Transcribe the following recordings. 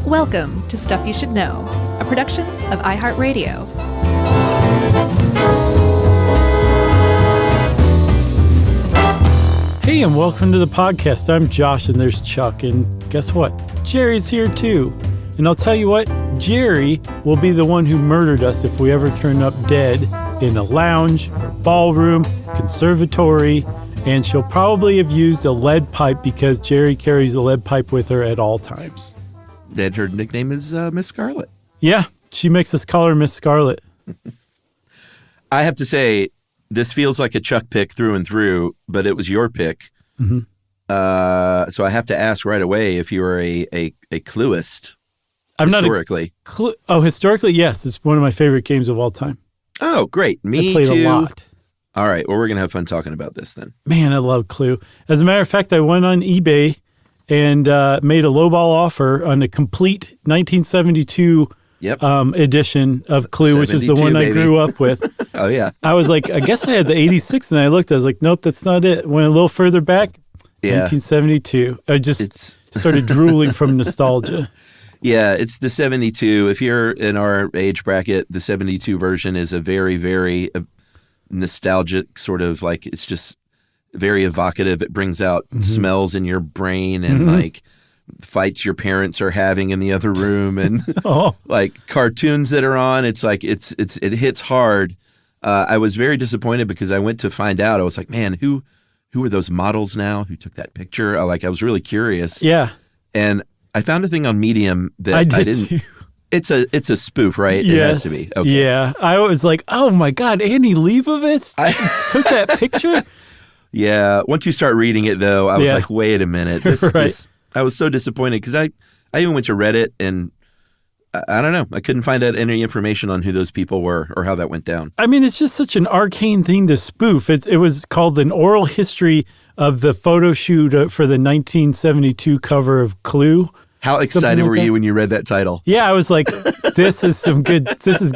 Welcome to Stuff You Should Know, a production of iHeartRadio. Hey, and welcome to the podcast. I'm Josh, and there's Chuck, and guess what? Jerry's here too. And I'll tell you what, Jerry will be the one who murdered us if we ever turn up dead in a lounge, or ballroom, conservatory, and she'll probably have used a lead pipe because Jerry carries a lead pipe with her at all times. And her nickname is Miss Scarlet. Yeah, she makes us call her Miss Scarlet. I have to say, this feels like a Chuck pick through and through, but it was your pick. Mm-hmm. So I have to ask right away if you are a Clueist. I'm historically. Historically, yes. It's one of my favorite games of all time. Oh, great. Me I played too. a lot. All right. Well, we're going to have fun talking about this then. Man, I love Clue. As a matter of fact, I went on eBay and made a lowball offer on a complete 1972 edition of Clue, which is the one I grew up with. Oh, yeah. I was like, I guess I had the 86, and I looked. I was like, nope, that's not it. Went a little further back, 1972. I just started drooling from nostalgia. Yeah, it's the 72. If you're in our age bracket, the 72 version is a very, very nostalgic sort of like, it's just very evocative. It brings out smells in your brain and like fights your parents are having in the other room and like cartoons that are on. It's like it hits hard. I was very disappointed because I went to find out. I was like, man, who are those models now? Who took that picture? I was really curious. Yeah, and I found a thing on Medium that I didn't. It's a spoof, right? Yes. It has to be. Okay. Yeah. I was like, oh my God, Annie Leibovitz took that picture? Yeah. Once you start reading it, though, I was like, wait a minute. I was so disappointed because I even went to Reddit and I don't know. I couldn't find out any information on who those people were or how that went down. I mean, it's just such an arcane thing to spoof. It was called An Oral History of the Photo Shoot for the 1972 cover of Clue. How excited were you when you read that title? Yeah, I was like, this is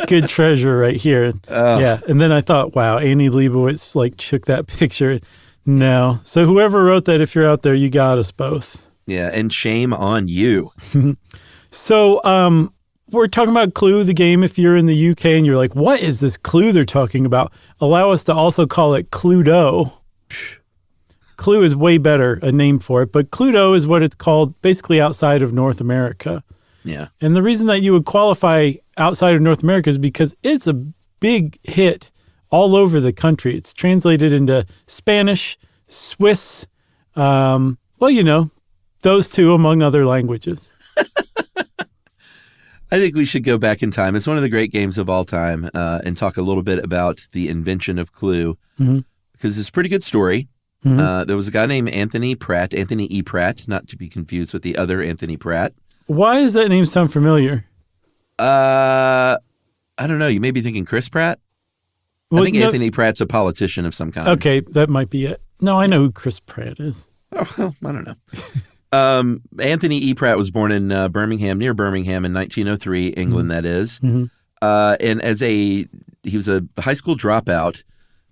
good treasure right here. Yeah. And then I thought, wow, Annie Leibovitz took that picture. No. So whoever wrote that, if you're out there, you got us both. Yeah. And shame on you. So we're talking about Clue, the game. If you're in the UK and you're like, what is this Clue they're talking about? Allow us to also call it Cluedo. Clue is way better, a name for it, but Cluedo is what it's called basically outside of North America. Yeah. And the reason that you would qualify outside of North America is because it's a big hit all over the country. It's translated into Spanish, Swiss, those two among other languages. I think we should go back in time. It's one of the great games of all time and talk a little bit about the invention of Clue because it's a pretty good story. There was a guy named Anthony E. Pratt, not to be confused with the other Anthony Pratt. Why does that name sound familiar? I don't know. You may be thinking Chris Pratt. Well, I think Anthony Pratt's a politician of some kind. Okay, that might be it. No, I know who Chris Pratt is. Oh, well, I don't know. Anthony E. Pratt was born in Birmingham, near Birmingham in 1903, England, that is. And he was a high school dropout,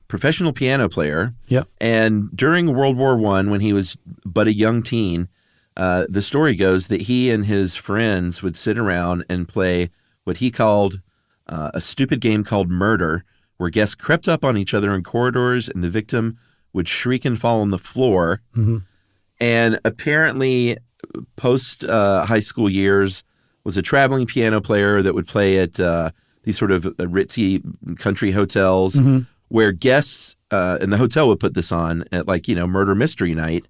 professional piano player. Yep. And during World War I, when he was but a young teen, the story goes that he and his friends would sit around and play what he called a stupid game called Murder, where guests crept up on each other in corridors and the victim would shriek and fall on the floor. And apparently, post high school years, was a traveling piano player that would play at these sort of ritzy country hotels where guests in the hotel would put this on at murder mystery night.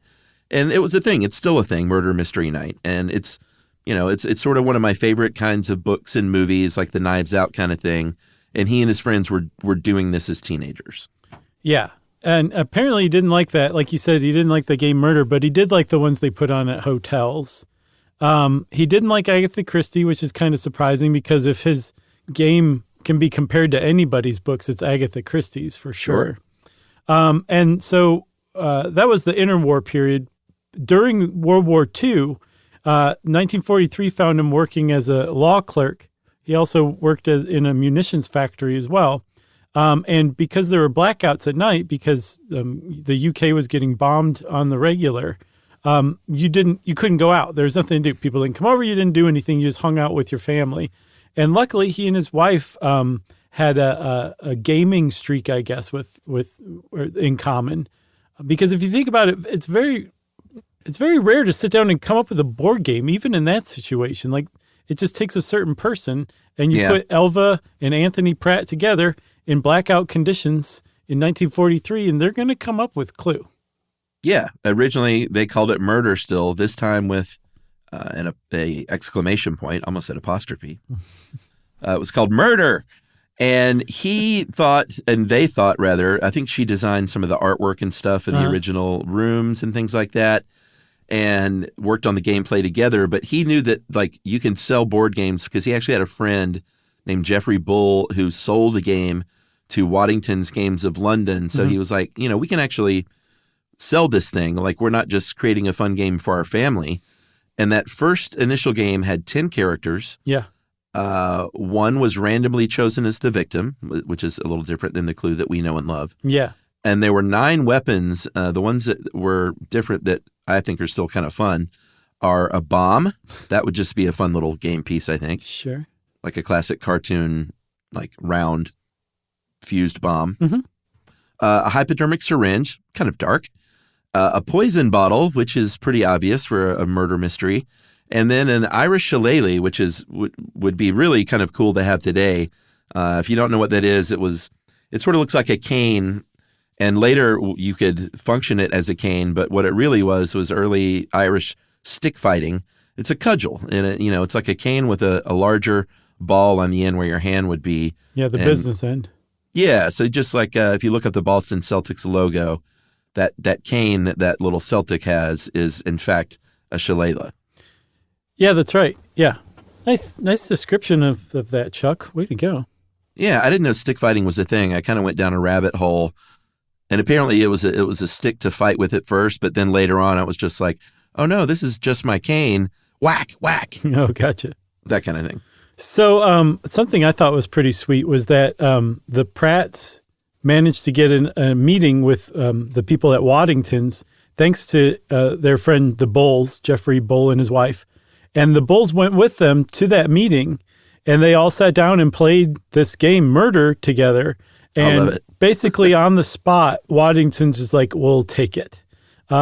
And it was a thing. It's still a thing, murder mystery night. And it's sort of one of my favorite kinds of books and movies, like the Knives Out kind of thing. And he and his friends were doing this as teenagers. Yeah. And apparently he didn't like that. Like you said, he didn't like the game Murder, but he did like the ones they put on at hotels. He didn't like Agatha Christie, which is kind of surprising because if his game can be compared to anybody's books, it's Agatha Christie's for sure. And so that was the interwar period. During World War II, 1943 found him working as a law clerk. He also worked in a munitions factory as well. And because there were blackouts at night, because the UK was getting bombed on the regular, you couldn't go out. There was nothing to do. People didn't come over. You didn't do anything. You just hung out with your family. And luckily, he and his wife had a gaming streak, I guess, with in common. Because if you think about it, it's very rare to sit down and come up with a board game, even in that situation. Like, it just takes a certain person, and you put Elva and Anthony Pratt together in blackout conditions in 1943, and they're going to come up with Clue. Yeah. Originally, they called it Murder still, this time with an exclamation point, almost an apostrophe. It was called Murder. And he thought, and they thought rather, I think she designed some of the artwork and stuff in the original rooms and things like that, and worked on the gameplay together. But he knew that, like, you can sell board games, because he actually had a friend named Jeffrey Bull who sold a game to Waddington's Games of London. So he was like, we can actually sell this thing. Like, we're not just creating a fun game for our family. And that first initial game had 10 characters. Yeah. One was randomly chosen as the victim, which is a little different than the Clue that we know and love. Yeah. And there were 9 weapons. The ones that were different that I think are still kind of fun are a bomb. That would just be a fun little game piece, I think. Sure. Like a classic cartoon, like round fused bomb. A hypodermic syringe, kind of dark. A poison bottle, which is pretty obvious for a murder mystery. And then an Irish shillelagh, which would be really kind of cool to have today. If you don't know what that is, it sort of looks like a cane, and later you could function it as a cane. But what it really was early Irish stick fighting. It's a cudgel, and it's like a cane with a larger ball on the end where your hand would be. Yeah, the business end. Yeah, so just like if you look up the Boston Celtics logo, that cane that little Celtic has is in fact a shillelagh. Yeah, that's right. Yeah. Nice description of that, Chuck. Way to go. Yeah, I didn't know stick fighting was a thing. I kind of went down a rabbit hole, and apparently it was a stick to fight with at first, but then later on I was just like, oh no, this is just my cane. Whack, whack. Oh, gotcha. That kind of thing. So something I thought was pretty sweet was that the Pratts managed to get a meeting with the people at Waddington's, thanks to their friend, the Bulls, Jeffrey Bull and his wife. And the Bulls went with them to that meeting, and they all sat down and played this game, Murder, together. And I love it. basically on the spot, Waddington's was like, we'll take it. In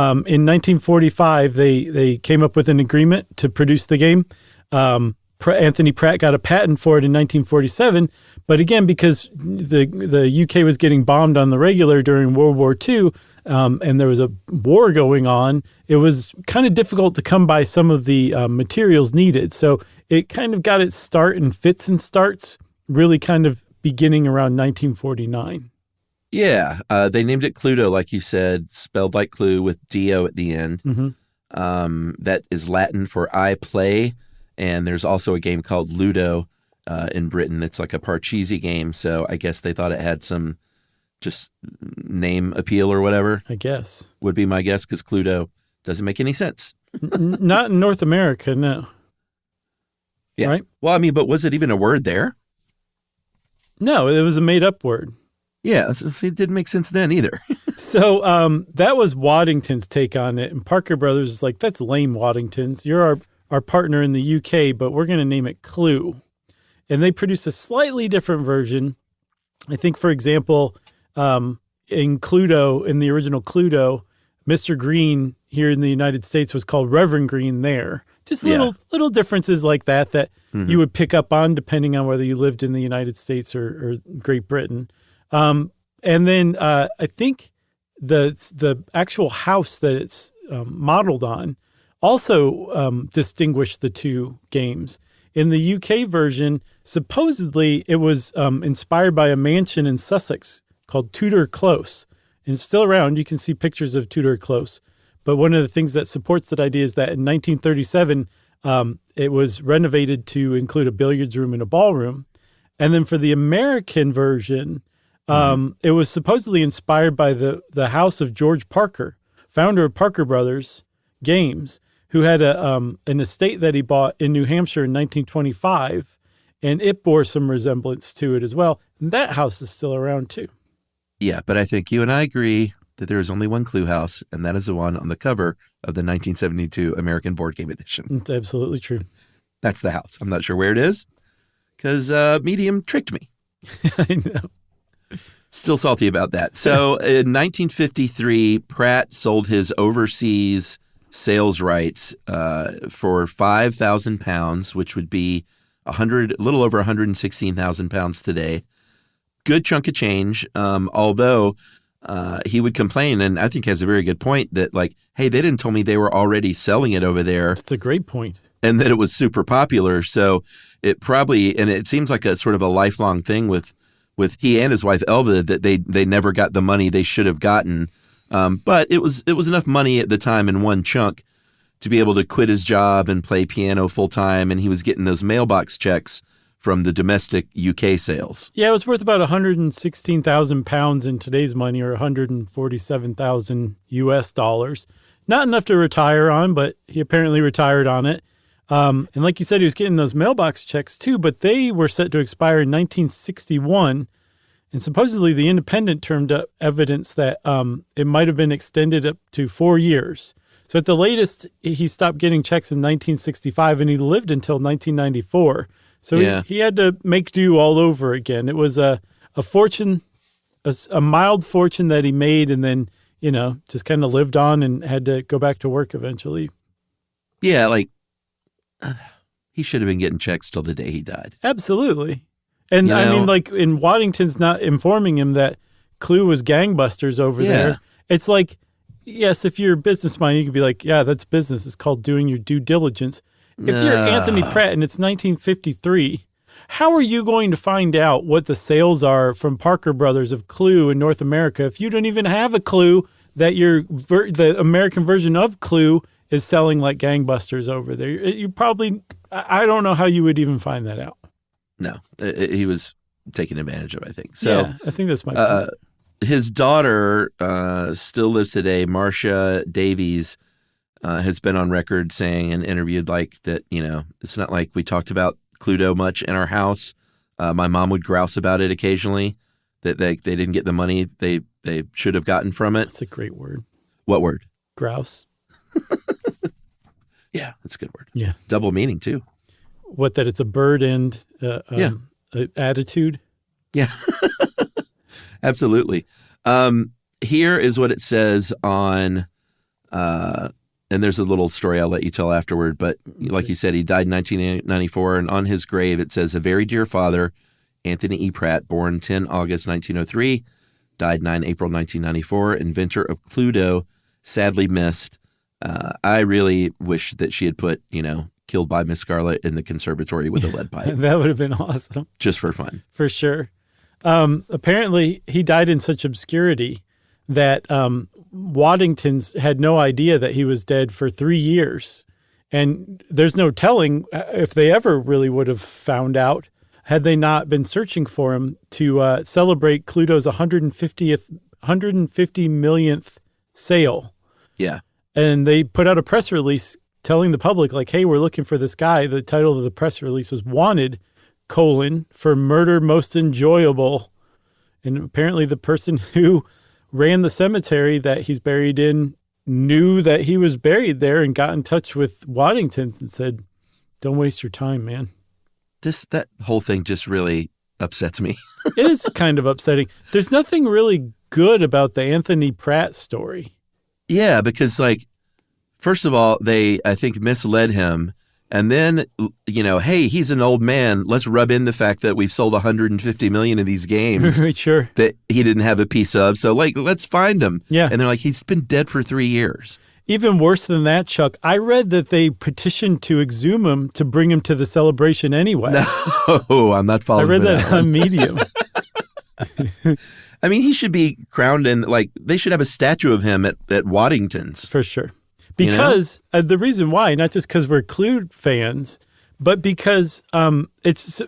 1945, they came up with an agreement to produce the game. Anthony Pratt got a patent for it in 1947. But again, because the UK was getting bombed on the regular during World War II, and there was a war going on, it was kind of difficult to come by some of the materials needed. So it kind of got its start in fits and starts, really kind of beginning around 1949. Yeah, they named it Cluedo, like you said, spelled like Clue with D-O at the end. That is Latin for I play. And there's also a game called Ludo in Britain that's like a Parcheesi game. So I guess they thought it had some just name appeal or whatever. I guess. Would be my guess, because Cluedo doesn't make any sense. Not in North America, no. Yeah. Right? Well, I mean, but was it even a word there? No, it was a made-up word. Yeah, it didn't make sense then either. So that was Waddington's take on it. And Parker Brothers is like, that's lame, Waddington's. You're our partner in the UK, but we're going to name it Clue. And they produced a slightly different version. I think, for example, in Cluedo, in the original Cluedo, Mr. Green here in the United States was called Reverend Green there. Just little differences like that you would pick up on depending on whether you lived in the United States or Great Britain. And then I think the actual house that it's modeled on also distinguished the two games. In the UK version, supposedly it was inspired by a mansion in Sussex called Tudor Close. And it's still around. You can see pictures of Tudor Close. But one of the things that supports that idea is that in 1937, it was renovated to include a billiards room and a ballroom. And then for the American version, it was supposedly inspired by the house of George Parker, founder of Parker Brothers Games, who had an estate that he bought in New Hampshire in 1925, and it bore some resemblance to it as well. And that house is still around too. Yeah, but I think you and I agree that there is only one Clue house, and that is the one on the cover of the 1972 American Board Game Edition. It's absolutely true. That's the house. I'm not sure where it is because Medium tricked me. I know. Still salty about that. So in 1953, Pratt sold his overseas sales rights for £5,000, which would be a little over 116,000 pounds today. Good chunk of change. Although he would complain, and I think has a very good point that like, hey, they didn't tell me they were already selling it over there. That's a great point. And that it was super popular. So it probably, and it seems like a sort of a lifelong thing with he and his wife Elva that they never got the money they should have gotten. But it was enough money at the time in one chunk to be able to quit his job and play piano full time. And he was getting those mailbox checks from the domestic UK sales. Yeah, it was worth about 116,000 pounds in today's money, or 147,000 US dollars. Not enough to retire on, but he apparently retired on it. And like you said, he was getting those mailbox checks too, but they were set to expire in 1961. And supposedly the Independent turned up evidence that it might have been extended up to 4 years. So at the latest, he stopped getting checks in 1965, and he lived until 1994. So yeah. he had to make do all over again. It was a fortune, a mild fortune that he made, and then, just kind of lived on and had to go back to work eventually. Yeah, like he should have been getting checks till the day he died. Absolutely. And I mean, like, in Waddington's not informing him that Clue was gangbusters over there. It's like, yes, if you're a businessman, you could be like, yeah, that's business. It's called doing your due diligence. If you're Anthony Pratt and it's 1953, how are you going to find out what the sales are from Parker Brothers of Clue in North America if you don't even have a clue that the American version of Clue is selling like gangbusters over there? You probably, I don't know how you would even find that out. No, he was taken advantage of, I think. So yeah, I think that's my point. His daughter still lives today, Marcia Davies, has been on record saying and interviewed like that, it's not like we talked about Cluedo much in our house. My mom would grouse about it occasionally, that they didn't get the money they should have gotten from it. That's a great word. What word? Grouse. Yeah, that's a good word. Yeah. Double meaning too. What, that it's a bird and attitude? Yeah, absolutely. Here is what it says on, and there's a little story I'll let you tell afterward, but like you said, he died in 1994, and on his grave it says, "A very dear father, Anthony E. Pratt, born 10 August 1903, died 9 April 1994, inventor of Cluedo, sadly missed." I really wish that she had put, killed by Miss Scarlet in the conservatory with a lead pipe. That would have been awesome. Just for fun. For sure. Apparently, he died in such obscurity that Waddington's had no idea that he was dead for 3 years. And there's no telling if they ever really would have found out had they not been searching for him to celebrate Cluedo's 150 millionth sale. Yeah. And they put out a press release telling the public, like, hey, we're looking for this guy. The title of the press release was "Wanted, for murder most enjoyable." And apparently the person who ran the cemetery that he's buried in knew that he was buried there and got in touch with Waddington's and said, "Don't waste your time, man." That whole thing just really upsets me. It is kind of upsetting. There's nothing really good about the Anthony Pratt story. Yeah, because first of all, they, I think, misled him. And then, hey, he's an old man. Let's rub in the fact that we've sold 150 million of these games Sure. that he didn't have a piece of. So, let's find him. Yeah. And they're like, he's been dead for 3 years. Even worse than that, Chuck, I read that they petitioned to exhume him to bring him to the celebration anyway. No, I'm not following I read that on Medium. I mean, he should be crowned in, they should have a statue of him at Waddington's. For sure. Because the reason why, not just because we're Clue fans, but because it's,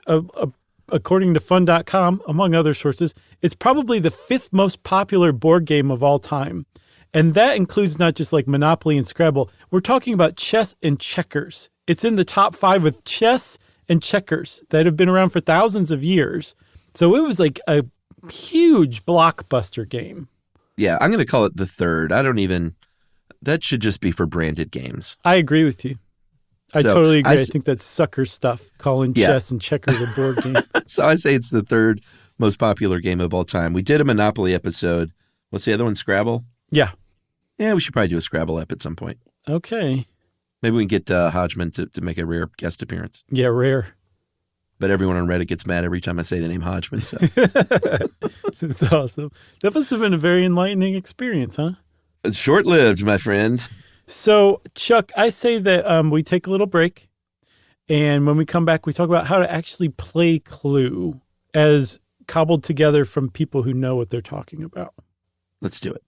according to fun.com, among other sources, it's probably the 5th most popular board game of all time. And that includes not just Monopoly and Scrabble. We're talking about chess and checkers. It's in the top 5 with chess and checkers that have been around for thousands of years. So it was a huge blockbuster game. Yeah, I'm going to call it the third. That should just be for branded games. I agree with you. I So, totally agree. I think that's sucker stuff, calling chess and checkers a board game. So I say it's the third most popular game of all time. We did a Monopoly episode. What's the other one, Scrabble? Yeah. Yeah, we should probably do a Scrabble ep at some point. Okay. Maybe we can get Hodgman to make a rare guest appearance. Yeah, rare. But everyone on Reddit gets mad every time I say the name Hodgman. So. That's awesome. That must have been a very enlightening experience, huh? It's short-lived, my friend. So, Chuck, I say that we take a little break, and when we come back, we talk about how to actually play Clue as cobbled together from people who know what they're talking about. Let's do it.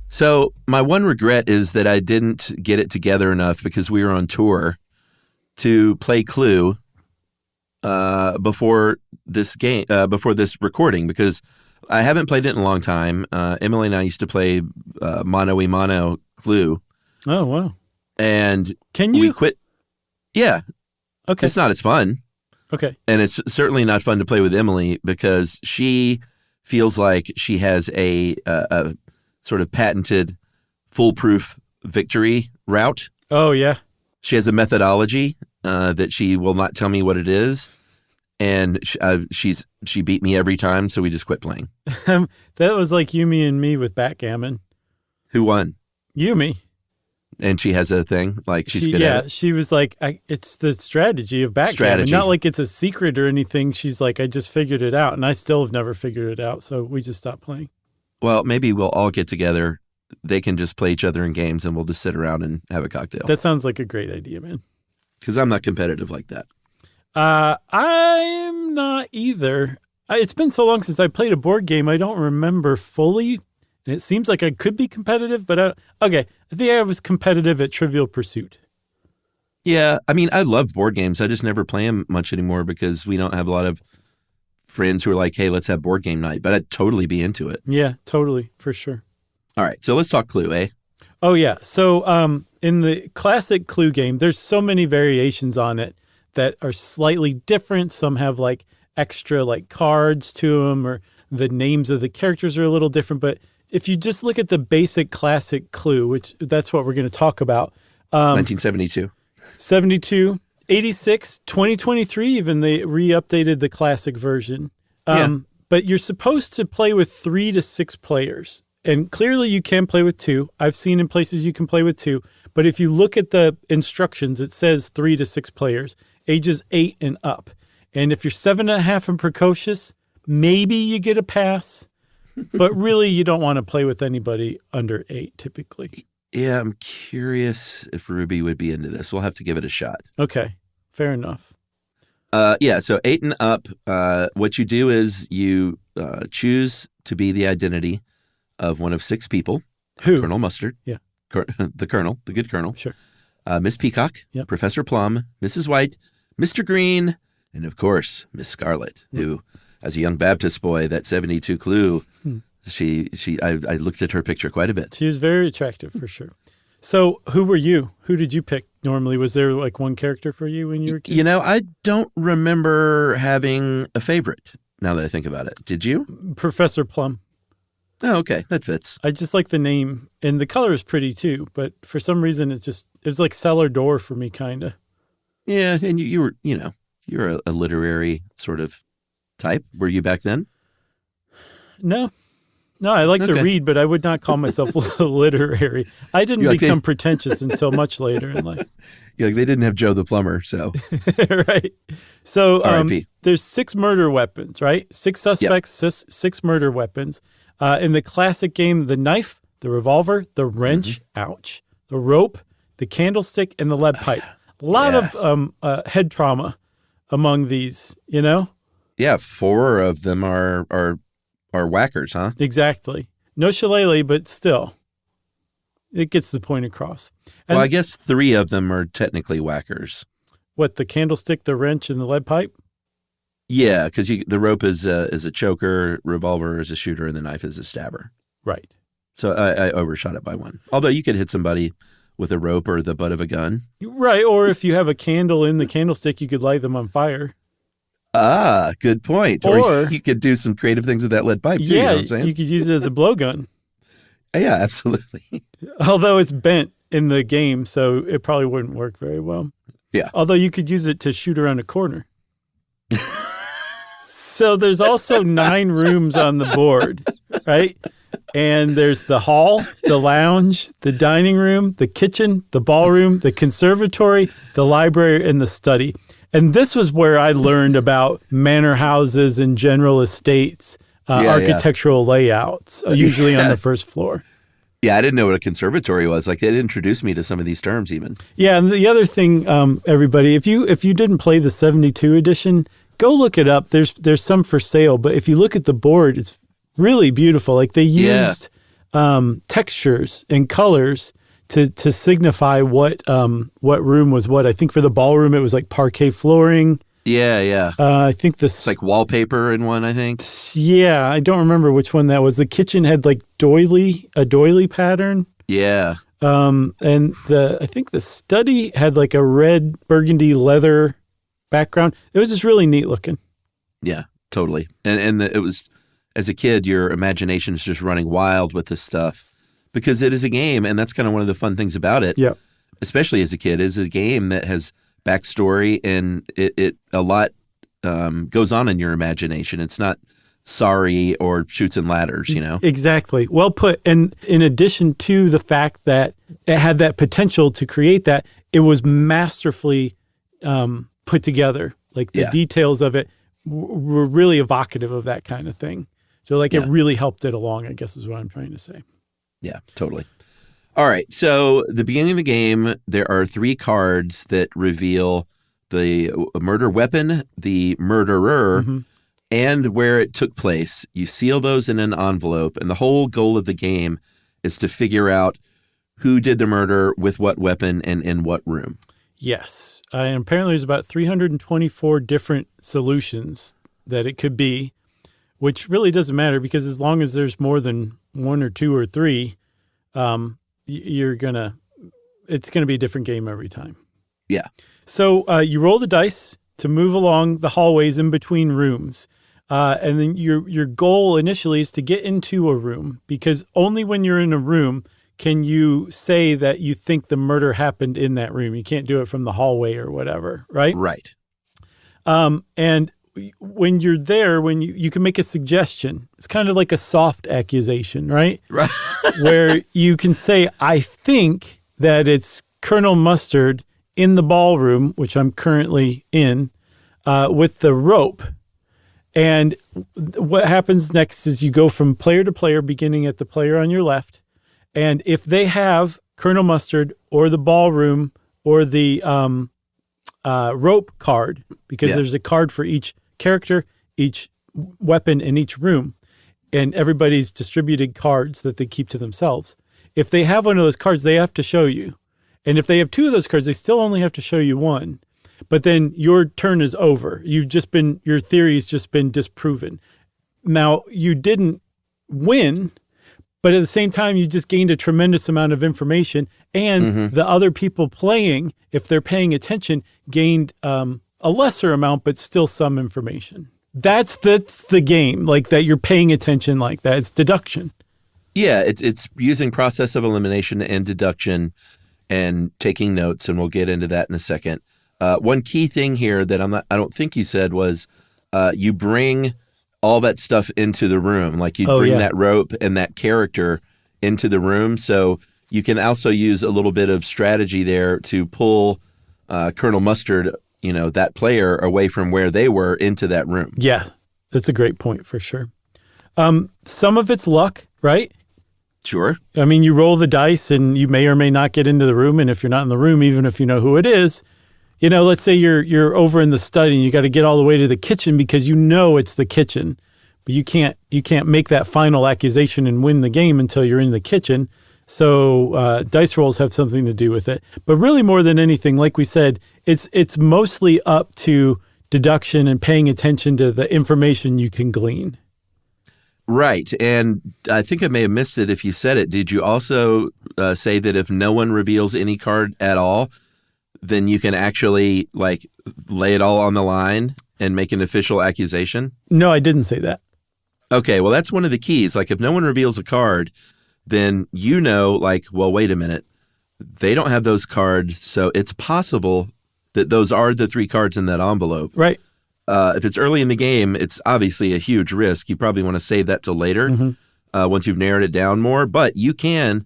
So my one regret is that I didn't get it together enough because we were on tour to play Clue before this recording, because I haven't played it in a long time. Emily and I used to play mano y mano Clue. Oh, wow. And Can you? we quit. Yeah. Okay. It's not as fun. Okay. And it's certainly not fun to play with Emily because she feels like she has a sort of patented foolproof victory route. Oh, yeah. She has a methodology that she will not tell me what it is. And she beat me every time, so we just quit playing. That was like Yumi and me with backgammon. Who won? Yumi. And she has a thing, like she's good at it. She was like, it's the strategy of backgammon. Strategy. Not like it's a secret or anything. She's like, I just figured it out, and I still have never figured it out, so we just stopped playing. Well, maybe we'll all get together. They can just play each other in games, and we'll just sit around and have a cocktail. That sounds like a great idea, man. Because I'm not competitive like that. I'm not either. It's been so long since I played a board game, I don't remember fully. And it seems like I could be competitive, but I think I was competitive at Trivial Pursuit. Yeah, I mean, I love board games. I just never play them much anymore because we don't have a lot of friends who are like, hey, let's have board game night. But I'd totally be into it. Yeah, totally, for sure. All right, so let's talk Clue, eh? Oh, yeah. So in the classic Clue game, there's so many variations on it that are slightly different. Some have like extra like cards to them, or the names of the characters are a little different. But if you just look at the basic classic Clue, which that's what we're going to talk about. 1972. 72, 86, 2023, even they re-updated the classic version. But you're supposed to play with 3 to 6 players. And clearly you can play with 2. I've seen in places you can play with 2. But if you look at the instructions, it says 3 to 6 players, ages 8 and up. And if you're 7.5 and precocious, maybe you get a pass. But really, you don't want to play with anybody under 8 typically. Yeah, I'm curious if Ruby would be into this. We'll have to give it a shot. Okay, fair enough. Yeah, so 8 and up, what you do is you choose to be the identity of one of 6 people. Who? Colonel Mustard. Yeah. The Colonel, the good Colonel. Sure. Miss Peacock, Yep. Professor Plum, Mrs. White, Mr. Green, and of course, Miss Scarlet, who, as a young Baptist boy, that 72 Clue, I looked at her picture quite a bit. She was very attractive for sure. So who were you? Who did you pick normally? Was there like one character for you when you were a kid? You know, I don't remember having a favorite now that I think about it. Did you? Professor Plum. Oh, okay. That fits. I just like the name, and the color is pretty too, but for some reason it's like cellar door for me, kind of. Yeah, and you were, you're a literary sort of type. Were you back then? No, I like to read, but I would not call myself literary. I didn't become pretentious until much later in life. You're like, they didn't have Joe the plumber, so. Right. So R.I.P. There's 6 murder weapons, right? 6 suspects, Yep. 6 murder weapons. In the classic game, the knife, the revolver, the wrench, ouch, the rope, the candlestick, and the lead pipe. A lot of head trauma among these, you know? Yeah, 4 of them are whackers, huh? Exactly. No shillelagh, but still, it gets the point across. And well, I guess 3 of them are technically whackers. what, the candlestick, the wrench, and the lead pipe? Yeah, because the rope is a choker, revolver is a shooter, and the knife is a stabber. Right. So I overshot it by one. Although you could hit somebody with a rope or the butt of a gun. Right. Or if you have a candle in the candlestick, you could light them on fire. Ah, good point. Or you could do some creative things with that lead pipe, too. Yeah, You know what I'm saying? you could use it as a blowgun. Yeah, absolutely. Although it's bent in the game, so it probably wouldn't work very well. Yeah. Although you could use it to shoot around a corner. So there's also 9 rooms on the board, right? And there's the hall, the lounge, the dining room, the kitchen, the ballroom, the conservatory, the library, and the study. And this was where I learned about manor houses and general estates, architectural layouts, usually on the first floor. Yeah, I didn't know what a conservatory was. Like, they didn't introduce me to some of these terms even. Yeah, and the other thing, everybody, if you didn't play the 72 edition, go look it up. There's some for sale, but if you look at the board, it's really beautiful. Like they used textures and colors to signify what room was what. I think for the ballroom, it was like parquet flooring. Yeah, yeah. I think this It's like wallpaper in one, I think. Yeah, I don't remember which one that was. The kitchen had like a doily pattern. Yeah. And I think the study had like a red burgundy leather background. It was just really neat looking. Yeah, totally. And it was, as a kid, your imagination is just running wild with this stuff because it is a game, and that's kind of one of the fun things about it. Yeah. Especially as a kid, is a game that has backstory, and it a lot goes on in your imagination. It's not sorry or shoots and ladders, you know? Exactly. Well put. And in addition to the fact that it had that potential to create that, it was masterfully put together. Like the details of it were really evocative of that kind of thing. So like it really helped it along, I guess is what I'm trying to say. Yeah, totally. All right. So the beginning of the game, there are 3 cards that reveal the murder weapon, the murderer, and where it took place. You seal those in an envelope, and the whole goal of the game is to figure out who did the murder, with what weapon, and in what room. Yes. And apparently there's about 324 different solutions that it could be, which really doesn't matter because as long as there's more than 1 or 2 or 3, it's gonna be a different game every time. Yeah. So you roll the dice to move along the hallways in between rooms. And then your goal initially is to get into a room, because only when you're in a room can you say that you think the murder happened in that room. You can't do it from the hallway or whatever, right? Right. And when you're there, when you can make a suggestion. It's kind of like a soft accusation, right? Right. Where you can say, I think that it's Colonel Mustard in the ballroom, which I'm currently in, with the rope. And what happens next is you go from player to player, beginning at the player on your left. And if they have Colonel Mustard or the ballroom or the rope card, because there's a card for each character, each weapon, in each room, and everybody's distributed cards that they keep to themselves. If they have one of those cards, they have to show you. And if they have 2 of those cards, they still only have to show you 1. But then your turn is over. Your theory's just been disproven. Now, you didn't win, but at the same time, you just gained a tremendous amount of information. And the other people playing, if they're paying attention, gained a lesser amount, but still some information. That's the game, like that you're paying attention like that. It's deduction. Yeah, it's using process of elimination and deduction and taking notes, and we'll get into that in a second. One key thing here that I don't think you said was you bring all that stuff into the room. Like you bring that rope and that character into the room. So you can also use a little bit of strategy there to pull Colonel Mustard, that player, away from where they were into that room. Yeah, that's a great point for sure. Some of it's luck, right? Sure. I mean, you roll the dice and you may or may not get into the room. And if you're not in the room, even if you know who it is, let's say you're over in the study and you got to get all the way to the kitchen because it's the kitchen, but you can't make that final accusation and win the game until you're in the kitchen. So dice rolls have something to do with it. But really more than anything, like we said, it's mostly up to deduction and paying attention to the information you can glean. Right. And I think I may have missed it if you said it. Did you also say that if no one reveals any card at all, then you can actually like lay it all on the line and make an official accusation? No, I didn't say that. Okay, well, that's one of the keys. Like, if no one reveals a card, then you know, like, well, wait a minute. They don't have those cards, so it's possible that those are the 3 cards in that envelope. Right. If it's early in the game, it's obviously a huge risk. You probably want to save that till later, once you've narrowed it down more. But you can,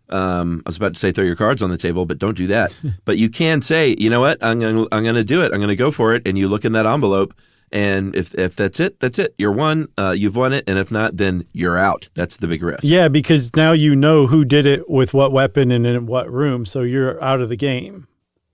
I was about to say throw your cards on the table, but don't do that. But you can say, you know what, I'm gonna do it. I'm gonna go for it. And you look in that envelope, and if that's it, that's it. You're won. You've won it. And if not, then you're out. That's the big risk. Yeah, because now you know who did it with what weapon and in what room, so you're out of the game.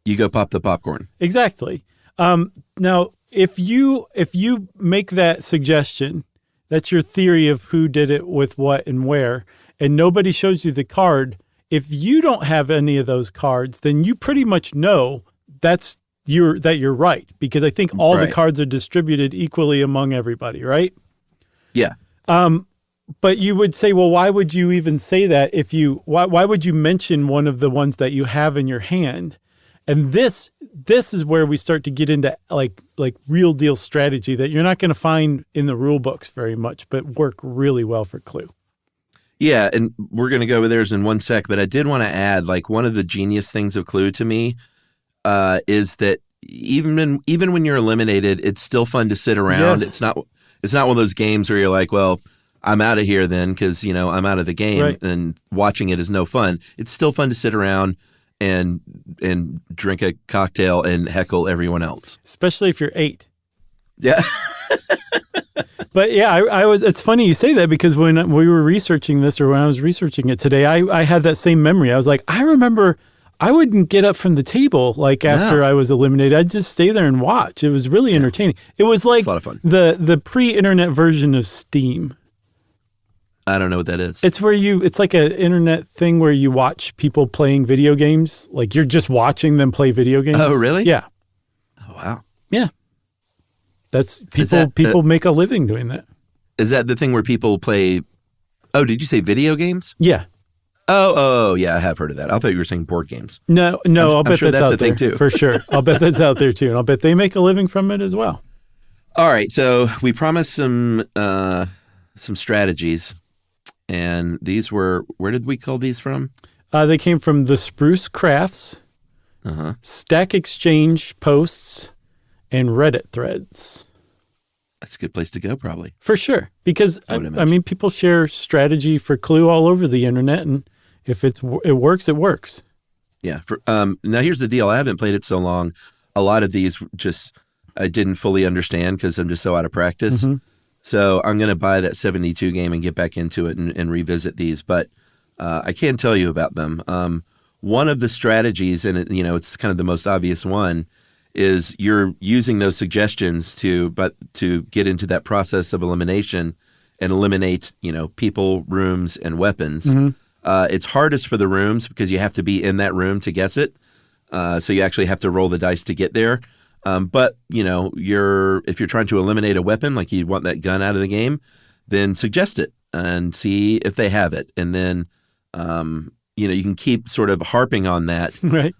You go pop the popcorn. Exactly. Now, if you make that suggestion, that's your theory of who did it with what and where, and nobody shows you the card, if you don't have any of those cards, then you pretty much know that you're right, because I think all the cards are distributed equally among everybody, right? Yeah. But you would say, well, why would you even say that why would you mention one of the ones that you have in your hand? And this is where we start to get into like real deal strategy that you're not going to find in the rule books very much, but work really well for Clue. Yeah, and we're going to go over theirs in one sec, but I did want to add, like, one of the genius things of Clue to me is that even when you're eliminated, it's still fun to sit around. Yes. It's not one of those games where you're like, well, I'm out of here then because, I'm out of the game, right, and watching it is no fun. It's still fun to sit around and drink a cocktail and heckle everyone else. Especially if you're 8. Yeah. But yeah, it's funny you say that, because when we were researching this, or when I was researching it today, I had that same memory. I was like, I remember I wouldn't get up from the table after I was eliminated. I'd just stay there and watch. It was really entertaining. It was like a lot of fun. The pre-internet version of Steam. I don't know what that is. It's where it's like an internet thing where you watch people playing video games. Like, you're just watching them play video games. Oh, really? Yeah. Oh, wow. Yeah. That's people make a living doing that. Is that the thing where people play? Oh, did you say video games? Yeah. Oh, yeah, I have heard of that. I thought you were saying board games. No, I'll bet sure that's out a there thing too. for sure. I'll bet that's out there too, and I'll bet they make a living from it as well. All right, so we promised some strategies, and these were, where did we call these from? They came from the Spruce Crafts, Stack Exchange posts, and Reddit threads. That's a good place to go, probably. For sure, because I mean, people share strategy for Clue all over the internet, and if it works, it works. Yeah. Now here's the deal. I haven't played it so long. A lot of these I didn't fully understand because I'm just so out of practice. So I'm going to buy that 72 game and get back into it and revisit these. But I can tell you about them. One of the strategies, and it's kind of the most obvious one, is you're using those suggestions to get into that process of elimination and eliminate, people, rooms, and weapons. It's hardest for the rooms because you have to be in that room to guess it. So you actually have to roll the dice to get there. But if you're trying to eliminate a weapon, like you want that gun out of the game, then suggest it and see if they have it. And then, you can keep sort of harping on that. Right.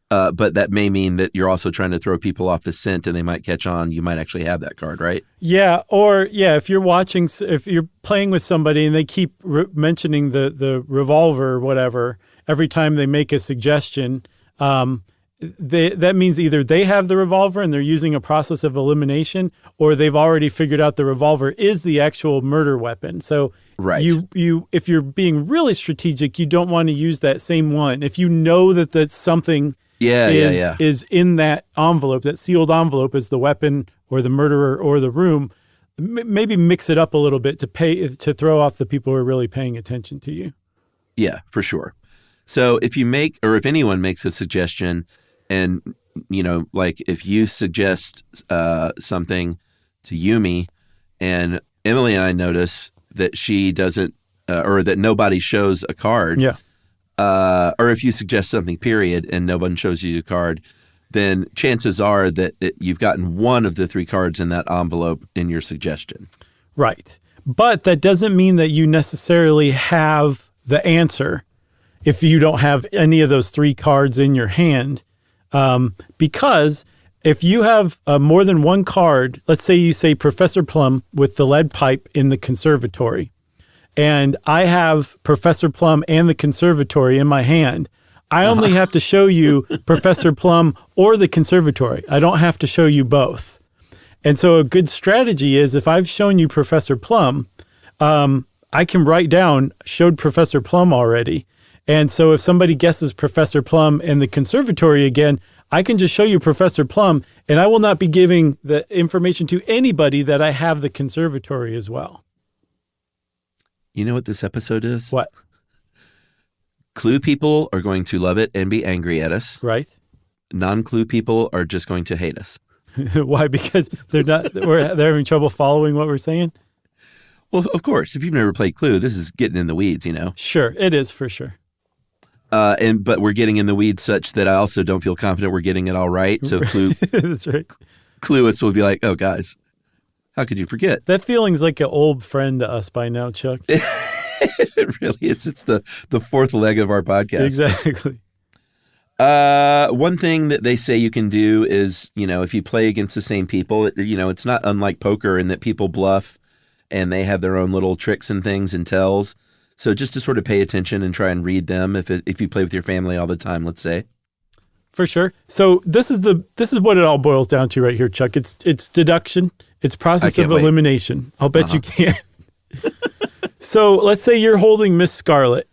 But that may mean that you're also trying to throw people off the scent and they might catch on. You might actually have that card, right? Yeah. Or, if you're playing with somebody and they keep mentioning the revolver or whatever, every time they make a suggestion, that means either they have the revolver and they're using a process of elimination, or they've already figured out the revolver is the actual murder weapon. So right. you if you're being really strategic, you don't want to use that same one. If you know that's something is in that envelope, that sealed envelope is the weapon or the murderer or the room, maybe mix it up a little bit to throw off the people who are really paying attention to you. Yeah, for sure. So if anyone makes a suggestion, and, like if you suggest something to Yumi and Emily and I notice that she doesn't, or that nobody shows a card. Yeah. Or if you suggest something, period, and no one shows you a card, then chances are that you've gotten one of the 3 cards in that envelope in your suggestion. Right. But that doesn't mean that you necessarily have the answer if you don't have any of those 3 cards in your hand. Because if you have more than one card, let's say you say Professor Plum with the lead pipe in the conservatory, and I have Professor Plum and the conservatory in my hand, I only have to show you Professor Plum or the conservatory. I don't have to show you both. And so a good strategy is if I've shown you Professor Plum, I can write down, showed Professor Plum already. And so if somebody guesses Professor Plum and the conservatory again, I can just show you Professor Plum, and I will not be giving the information to anybody that I have the conservatory as well. You know what this episode is? What? Clue people are going to love it and be angry at us. Right. Non-clue people are just going to hate us. Why? Because they're having trouble following what we're saying? Well, of course, if you've never played Clue, this is getting in the weeds, Sure, it is for sure. But we're getting in the weeds such that I also don't feel confident we're getting it all right. So Clue, That's right. Clueists will be like, "Oh, guys, how could you forget?" That feeling's like an old friend to us by now, Chuck. It really is. It's the 4th leg of our podcast. Exactly. One thing that they say you can do is, if you play against the same people, it's not unlike poker in that people bluff and they have their own little tricks and things and tells. So just to sort of pay attention and try and read them if you play with your family all the time, let's say. For sure. So this is what it all boils down to right here, Chuck. It's deduction. It's process of elimination. I'll bet you can. So let's say you're holding Miss Scarlet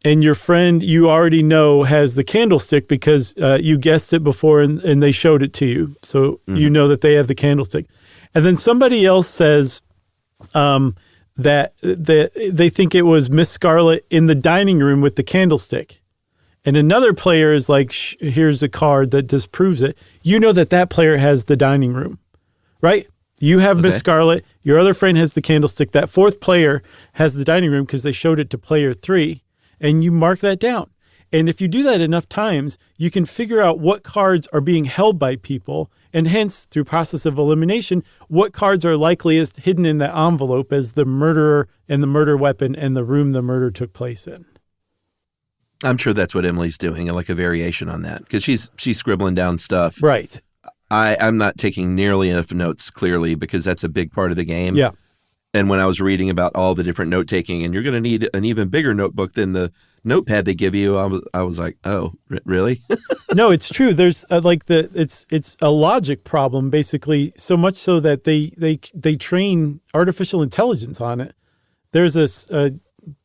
and your friend you already know has the candlestick because you guessed it before and they showed it to you. So you know that they have the candlestick. And then somebody else says that they think it was Miss Scarlet in the dining room with the candlestick. And another player is like, here's a card that disproves it. You know that player has the dining room, right? You have Miss Scarlet. Your other friend has the candlestick. That 4th player has the dining room because they showed it to player 3, and you mark that down. And if you do that enough times, you can figure out what cards are being held by people, and hence, through process of elimination, what cards are likeliest hidden in that envelope as the murderer and the murder weapon and the room the murder took place in. I'm sure that's what Emily's doing, like a variation on that, because she's scribbling down stuff. Right. I'm not taking nearly enough notes, clearly, because that's a big part of the game. Yeah. And when I was reading about all the different note taking, and you're going to need an even bigger notebook than the notepad they give you, I was like, oh, really? No, it's true. There's it's a logic problem, basically, so much so that they train artificial intelligence on it. There's a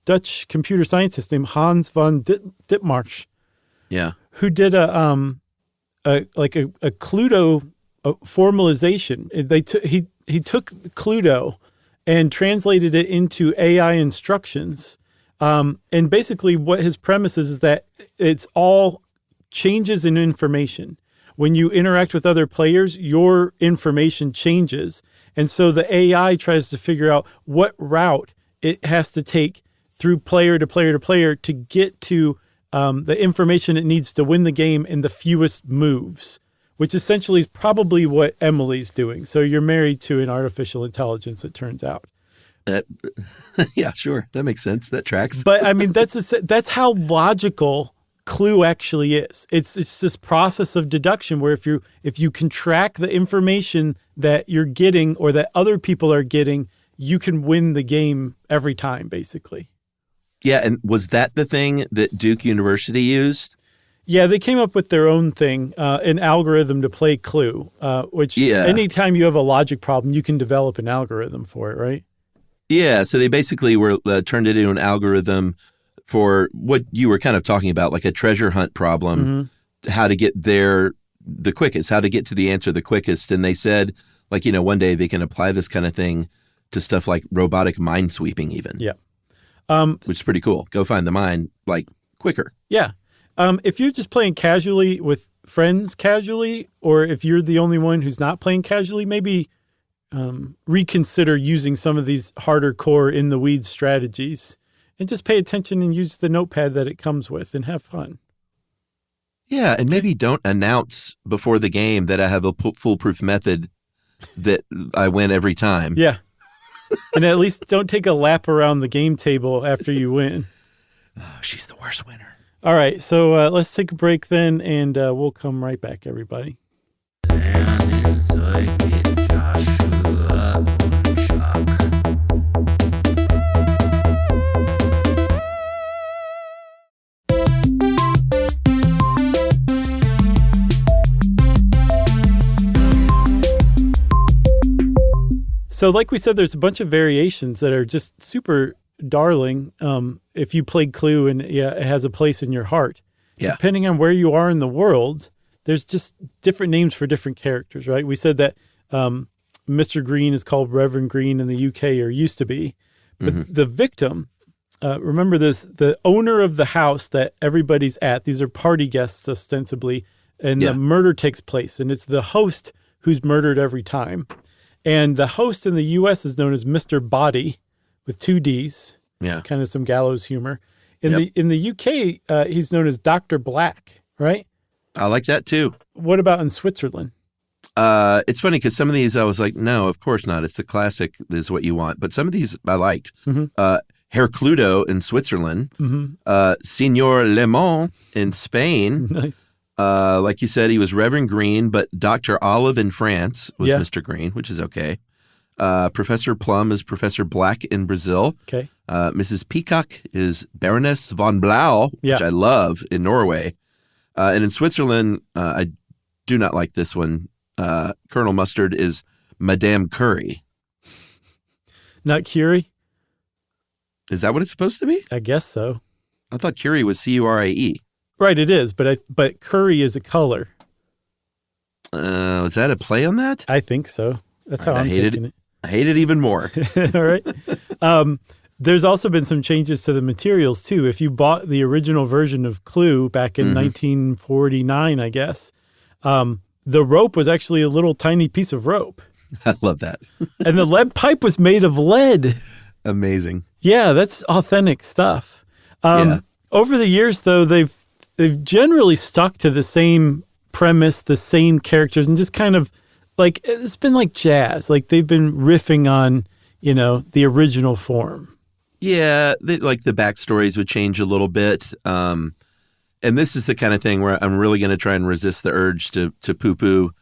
Dutch computer scientist named Hans van Ditmarsh, who did a Cluedo formalization. He took Cluedo and translated it into AI instructions. And basically what his premise is that it's all changes in information. When you interact with other players, your information changes. And so the AI tries to figure out what route it has to take through player to player to player to get to the information it needs to win the game in the fewest moves, which essentially is probably what Emily's doing. So you're married to an artificial intelligence, it turns out. Yeah, sure. That makes sense. That tracks. But I mean, that's how logical Clue actually is. It's this process of deduction where if you can track the information that you're getting or that other people are getting, you can win the game every time, basically. Yeah, and was that the thing that Duke University used? Yeah, they came up with their own thing, an algorithm to play Clue, which anytime you have a logic problem, you can develop an algorithm for it, right? Yeah, so they basically turned it into an algorithm for what you were kind of talking about, like a treasure hunt problem, how to get there the quickest, how to get to the answer the quickest. And they said, like, one day they can apply this kind of thing to stuff like robotic mine sweeping even. Yeah. Which is pretty cool. Go find the mine, like, quicker. Yeah. If you're just playing casually with friends casually, or if you're the only one who's not playing casually, maybe reconsider using some of these harder core in the weeds strategies and just pay attention and use the notepad that it comes with and have fun. Yeah, and maybe don't announce before the game that I have a foolproof method that I win every time. Yeah. And at least don't take a lap around the game table after you win. Oh, she's the worst winner. All right, so let's take a break then, and we'll come right back, everybody. So like we said, there's a bunch of variations that are just super darling. If you played Clue and it has a place in your heart. Yeah. Depending on where you are in the world, there's just different names for different characters, right? We said that Mr. Green is called Reverend Green in the UK, or used to be. But the victim, remember this, the owner of the house that everybody's at, these are party guests ostensibly, and the murder takes place. And it's the host who's murdered every time. And the host in the U.S. is known as Mr. Body with 2 Ds. Yeah. It's kind of some gallows humor. In the U.K., he's known as Dr. Black, right? I like that too. What about in Switzerland? It's funny because some of these I was like, no, of course not. It's the classic is what you want. But some of these I liked. Herr Cluedo in Switzerland. Signor Lemon in Spain. Nice. Like you said, he was Reverend Green, but Dr. Olive in France was Mr. Green, which is okay. Professor Plum is Professor Black in Brazil. Okay. Mrs. Peacock is Baroness von Blau, which I love, in Norway. And in Switzerland, I do not like this one. Colonel Mustard is Madame Curie. Not Curie? Is that what it's supposed to be? I guess so. I thought Curie was Curie. Right, it is, but curry is a color. Is that a play on that? I think so. That's how I'm taking it. I hate it even more. All right. There's also been some changes to the materials, too. If you bought the original version of Clue back in 1949, I guess, the rope was actually a little tiny piece of rope. I love that. And the lead pipe was made of lead. Amazing. Yeah, that's authentic stuff. Over the years, though, they've generally stuck to the same premise, the same characters, and just kind of like, it's been like jazz. Like they've been riffing on, the original form. Yeah, like the backstories would change a little bit. And this is the kind of thing where I'm really going to try and resist the urge to poo-poo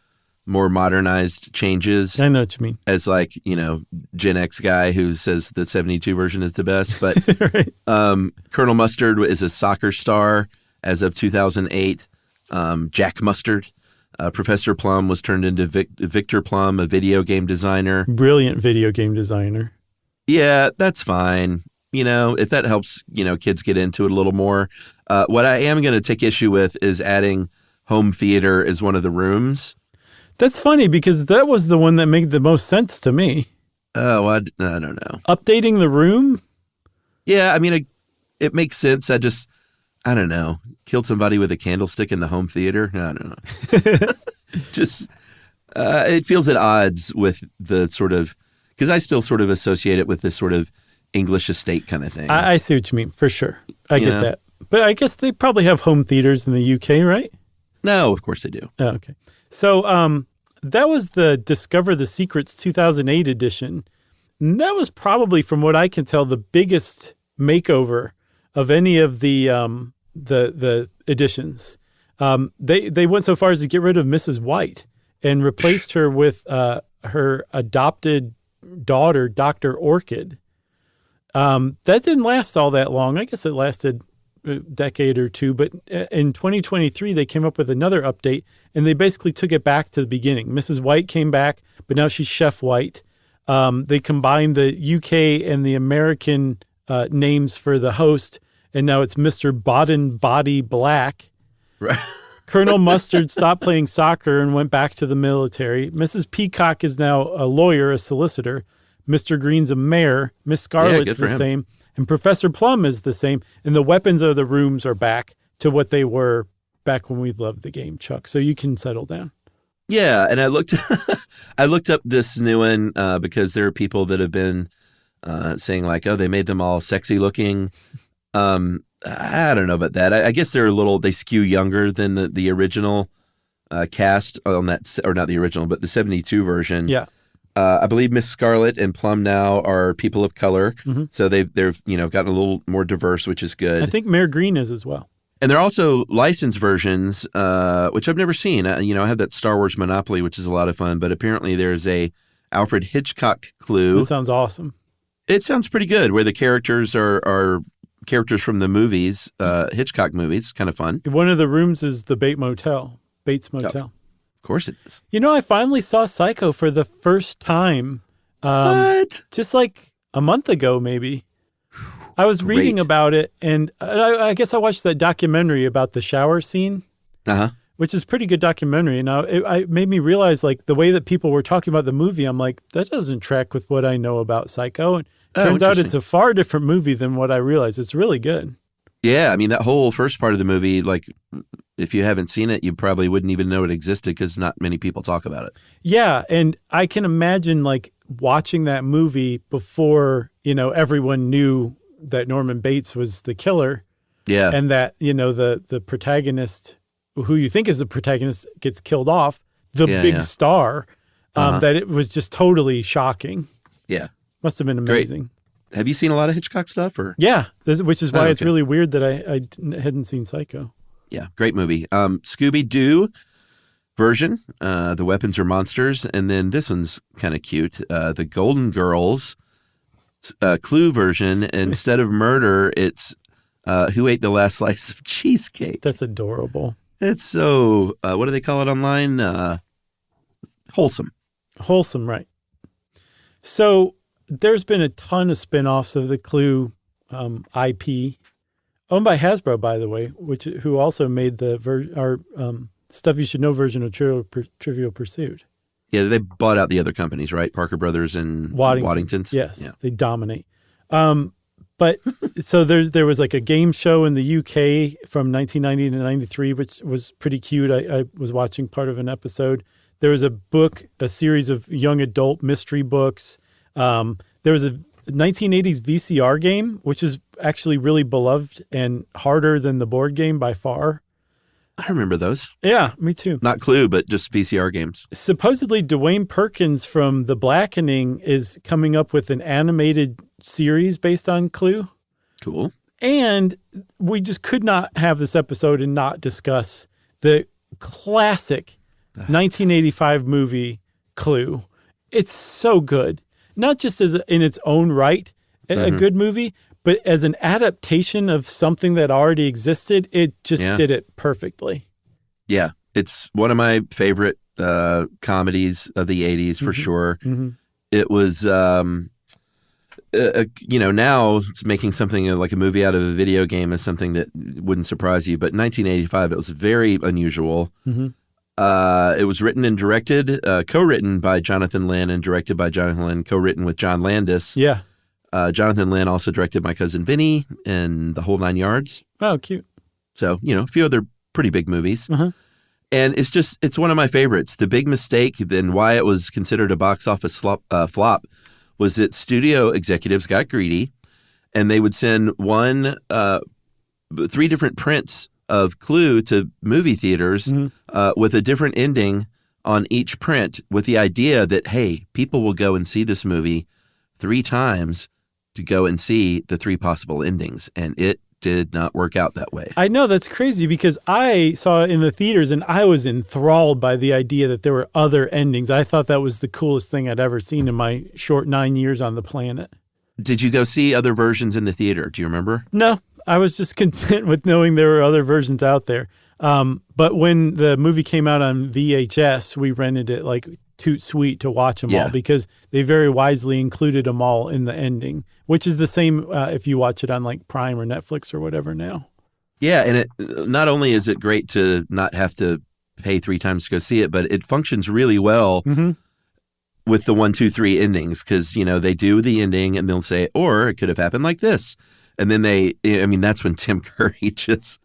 more modernized changes. I know what you mean. As like, Gen X guy who says the 72 version is the best. But right. Colonel Mustard is a soccer star as of 2008. Jack Mustard. Professor Plum was turned into Victor Plum, a video game designer. Brilliant video game designer. Yeah, that's fine. If that helps, kids get into it a little more. What I am going to take issue with is adding home theater as one of the rooms. That's funny because that was the one that made the most sense to me. Oh, I don't know. Updating the room? Yeah, I mean, it makes sense. I don't know. Killed somebody with a candlestick in the home theater? I don't know. Just, it feels at odds with the sort of, because I still sort of associate it with this sort of English estate kind of thing. I see what you mean, for sure. I get that. But I guess they probably have home theaters in the UK, right? No, of course they do. Oh, okay. So that was the Discover the Secrets 2008 edition. And that was probably, from what I can tell, the biggest makeover of any of the editions. They went so far as to get rid of Mrs. White and replaced her with her adopted daughter, Dr. Orchid. That didn't last all that long. I guess it lasted a decade or two, but in 2023, they came up with another update, and they basically took it back to the beginning. Mrs. White came back, but now she's Chef White. They combined the UK and the American names for the host, and now it's Mr. Bodden Body Black. Right. Colonel Mustard stopped playing soccer and went back to the military. Mrs. Peacock is now a lawyer, a solicitor. Mr. Green's a mayor. Miss Scarlet's the same. And Professor Plum is the same. And the weapons of the rooms are back to what they were back when we loved the game, Chuck. So you can settle down. Yeah, and I looked up this new one because there are people that have been saying like, oh, they made them all sexy looking. I don't know about that. I guess they skew younger than the original cast on that, or not the original, but the 72 version. Yeah. I believe Miss Scarlet and Plum now are people of color, so they've gotten a little more diverse, which is good. I think Mayor Green is as well. And they're also licensed versions, which I've never seen. I have that Star Wars Monopoly, which is a lot of fun, but apparently there's a Alfred Hitchcock Clue. That sounds awesome. It sounds pretty good, where the characters are characters from the movies, Hitchcock movies. Kind of fun. One of the rooms is the Bates Motel. Of course it is. I finally saw Psycho for the first time. What? Just like a month ago, maybe. I was reading about it, and I guess I watched that documentary about the shower scene, which is a pretty good documentary. And it made me realize, like, the way that people were talking about the movie, I'm like, that doesn't track with what I know about Psycho. And turns out it's a far different movie than what I realized. It's really good. Yeah, I mean, that whole first part of the movie, like, if you haven't seen it, you probably wouldn't even know it existed because not many people talk about it. Yeah, and I can imagine, like, watching that movie before, everyone knew that Norman Bates was the killer. Yeah. And that, the protagonist, who you think is the protagonist, gets killed off, the big star, that it was just totally shocking. Yeah. Must have been amazing. Great. Have you seen a lot of Hitchcock stuff? Or Yeah, which is why it's really weird that I hadn't seen Psycho. Yeah, great movie. Scooby-Doo version, the weapons are monsters. And then this one's kind of cute. The Golden Girls Clue version, instead of murder, it's who ate the last slice of cheesecake. That's adorable. It's so, what do they call it online? Wholesome. Wholesome, right. So there's been a ton of spinoffs of the Clue IP, owned by Hasbro, by the way, who also made our Stuff You Should Know version of Trivial Pursuit. Yeah, they bought out the other companies, right? Parker Brothers and Waddingtons. Yes, They dominate. But so there was like a game show in the UK from 1990 to 93, which was pretty cute. I was watching part of an episode. There was a series of young adult mystery books. There was a 1980s VCR game, which is actually really beloved and harder than the board game by far. I remember those. Yeah, me too. Not Clue, but just VCR games. Supposedly, Dwayne Perkins from The Blackening is coming up with an animated series based on Clue. Cool. And we just could not have this episode and not discuss the classic 1985 movie Clue. It's so good. Not just as in its own right, a good movie, but as an adaptation of something that already existed, it just did it perfectly. Yeah. It's one of my favorite comedies of the 80s for sure. It was, now it's making something like a movie out of a video game is something that wouldn't surprise you. But 1985, it was very unusual. It was written and directed, co-written by Jonathan Lynn and directed by Jonathan Lynn, co-written with John Landis. Yeah. Jonathan Lynn also directed My Cousin Vinny and The Whole Nine Yards. Oh, cute. So, a few other pretty big movies. And it's one of my favorites. The big mistake, then why it was considered a box office flop, was that studio executives got greedy and they would send 3 different prints of Clue to movie theaters with a different ending on each print, with the idea that, hey, people will go and see this movie 3 times to go and see the 3 possible endings. And it did not work out that way. I know, that's crazy, because I saw it in the theaters and I was enthralled by the idea that there were other endings. I thought that was the coolest thing I'd ever seen in my short 9 years on the planet. Did you go see other versions in the theater? Do you remember? No, I was just content with knowing there were other versions out there. But when the movie came out on VHS, we rented it like toot sweet to watch them all, because they very wisely included them all in the ending, which is the same if you watch it on like Prime or Netflix or whatever now. Yeah, and it not only is it great to not have to pay 3 times to go see it, but it functions really well with the 1, 2, 3 endings, because they do the ending and they'll say, or it could have happened like this, and then that's when Tim Curry just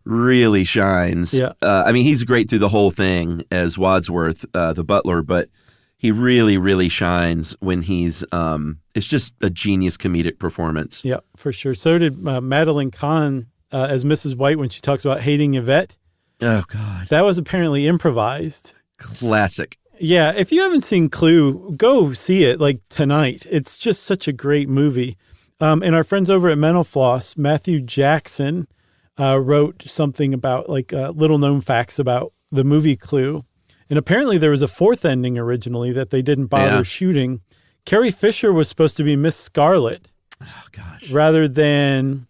really shines. He's great through the whole thing as Wadsworth, the butler, but he really, really shines when he's, it's just a genius comedic performance. Yeah, for sure. So did Madeline Kahn as Mrs. White when she talks about hating Yvette. Oh, God. That was apparently improvised. Classic. Yeah, if you haven't seen Clue, go see it like tonight. It's just such a great movie. And our friends over at Mental Floss, Matthew Jackson, wrote something about like little known facts about the movie Clue. And apparently there was a fourth ending originally that they didn't bother shooting. Carrie Fisher was supposed to be Miss Scarlet. Oh, gosh. Rather than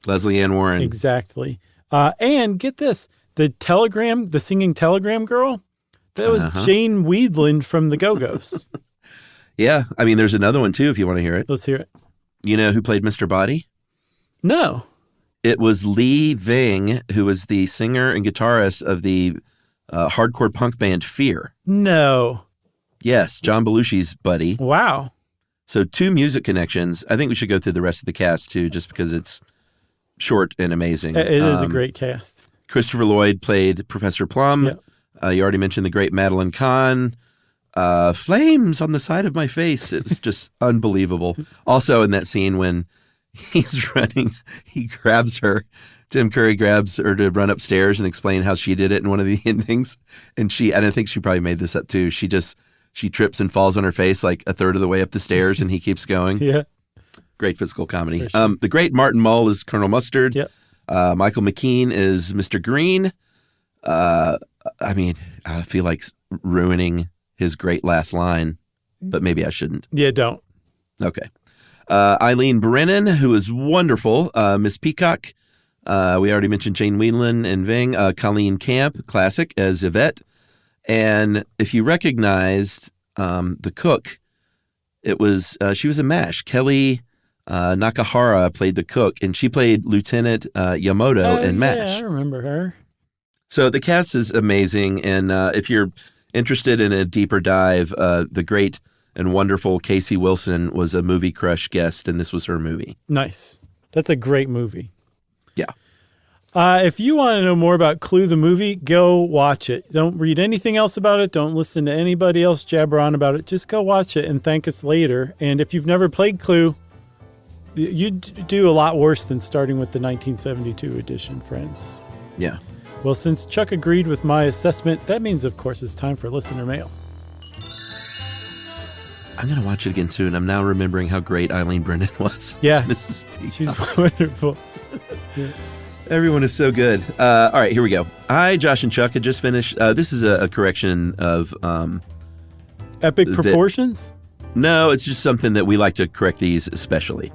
Leslie Ann Warren. Exactly. And get this, the singing telegram girl, that was Jane Weedland from the Go-Go's. Yeah. I mean, there's another one, too, if you want to hear it. Let's hear it. You know who played Mr. Body? No. It was Lee Ving, who was the singer and guitarist of the hardcore punk band Fear. No. Yes, John Belushi's buddy. Wow. So 2 music connections. I think we should go through the rest of the cast, too, just because it's short and amazing. It is a great cast. Christopher Lloyd played Professor Plum. Yep. You already mentioned the great Madeline Kahn. Flames on the side of my face. It was just unbelievable. Also in that scene when he's running, he grabs her. Tim Curry grabs her to run upstairs and explain how she did it in one of the endings. And I think she probably made this up too. She trips and falls on her face like a third of the way up the stairs and he keeps going. Yeah. Great physical comedy. Sure. The great Martin Mull is Colonel Mustard. Yep. Michael McKean is Mr. Green. I mean, I feel like ruining his great last line, but maybe I shouldn't. Yeah, don't. Okay. Eileen Brennan, who is wonderful. Miss Peacock. We already mentioned Jane Whelan and Ving. Colleen Camp, classic, as Yvette. And if you recognized the cook, she was a MASH. Kelly Nakahara played the cook, and she played Lieutenant Yamoto in MASH. Yeah, I remember her. So the cast is amazing, and if you're interested in a deeper dive, the great and wonderful Casey Wilson was a Movie Crush guest, and this was her movie. Nice. That's a great movie. Yeah. If you want to know more about Clue the movie, go watch it. Don't read anything else about it. Don't listen to anybody else jabber on about it. Just go watch it and thank us later. And if you've never played Clue, you'd do a lot worse than starting with the 1972 edition, friends. Yeah. Well, since Chuck agreed with my assessment, that means, of course, it's time for listener mail. I'm going to watch it again soon. I'm now remembering how great Eileen Brennan was. Yeah, she's wonderful. Yeah. Everyone is so good. All right, here we go. I, Josh and Chuck, had just finished. This is a correction of... Epic proportions? No, it's just something that we like to correct these especially.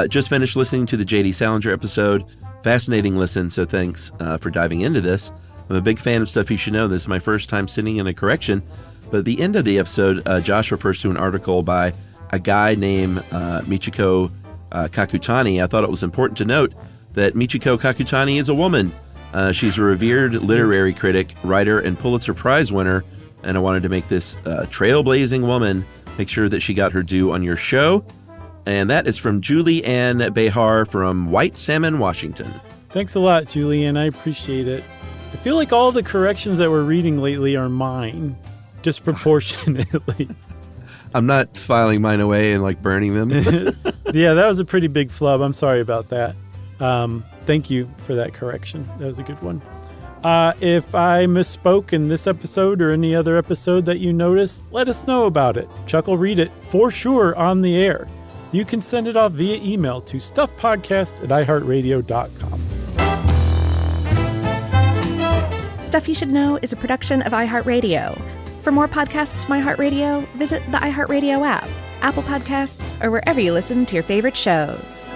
Just finished listening to the J.D. Salinger episode. Fascinating listen, so thanks for diving into this. I'm a big fan of Stuff You Should Know. This is my first time sitting in a correction. But at the end of the episode, Josh refers to an article by a guy named Michiko Kakutani. I thought it was important to note that Michiko Kakutani is a woman. She's a revered literary critic, writer, and Pulitzer Prize winner. And I wanted to make this trailblazing woman make sure that she got her due on your show. And that is from Julie Ann Behar from White Salmon, Washington. Thanks a lot, Julie Ann. I appreciate it. I feel like all the corrections that we're reading lately are mine, disproportionately. I'm not filing mine away and like burning them. Yeah, that was a pretty big flub. I'm sorry about that. Thank you for that correction. That was a good one. If I misspoke in this episode or any other episode that you noticed, let us know about it. Chuck will read it for sure on the air. You can send it off via email to stuffpodcast@iheartradio.com. Stuff You Should Know is a production of iHeartRadio. For more podcasts from iHeartRadio, visit the iHeartRadio app, Apple Podcasts, or wherever you listen to your favorite shows.